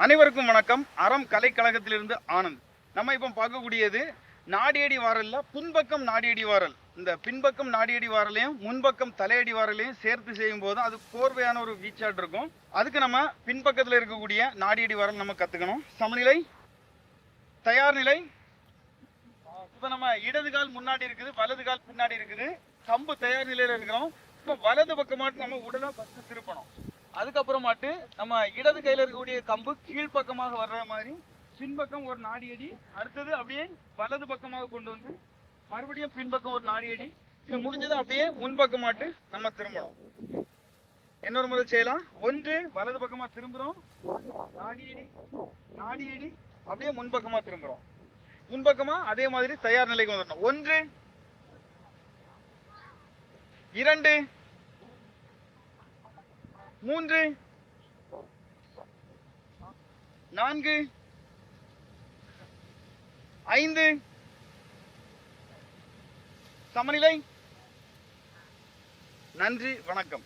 அனைவருக்கும் வணக்கம். அறம் கலைக்கழகத்திலிருந்து ஆனந்த். நம்ம இப்போ பார்க்கக்கூடியது நாடியடி வாரல்ல பின்பக்கம் நாடியடி வாரல். இந்த பின்பக்கம் நாடியடி வாரலையும் முன்பக்கம் தலையடி வாரலையும் சேர்த்து செய்யும் போது அது கோர்வையான ஒரு வீச்சாட் இருக்கும். அதுக்கு நம்ம பின்பக்கத்தில் இருக்கக்கூடிய நாடியடி வாரல் நம்ம கத்துக்கணும். சமநிலை, தயார் நிலை. இப்போ நம்ம இடது கால் முன்னாடி இருக்குது, வலது கால் பின்னாடி இருக்குது. கம்பு தயார் நிலையில இருக்கிறோம். இப்போ வலது பக்கமாட்டு நம்ம உடலை ஃபர்ஸ்ட் திருப்பணும். அதுக்கப்புறமாட்டு நம்ம இடது கையில இருக்கக்கூடிய கம்பு கீழ்ப்பக்கமாக வர்ற மாதிரி பின்பக்கம் ஒரு நாடியடி, அடுத்தது அப்படியே வலது பக்கமாக கொண்டு வந்து மறுபடியும் பின்பக்கம் ஒரு நாடியடி, முடிஞ்சது அப்படியே முன்பக்கமாட்டு நம்ம திரும்பணும். இன்னொரு முறை செய்யலாம். ஒன்று வலது பக்கமா திரும்புறோம், நாடியடி நாடியடி, அப்படியே முன்பக்கமா திரும்புறோம். முன்பக்கமா அதே மாதிரி தயார் நிலைக்கு வந்துடணும். ஒன்று, இரண்டு, மூன்று, நான்கு, ஐந்து. சமநிலை. நன்றி, வணக்கம்.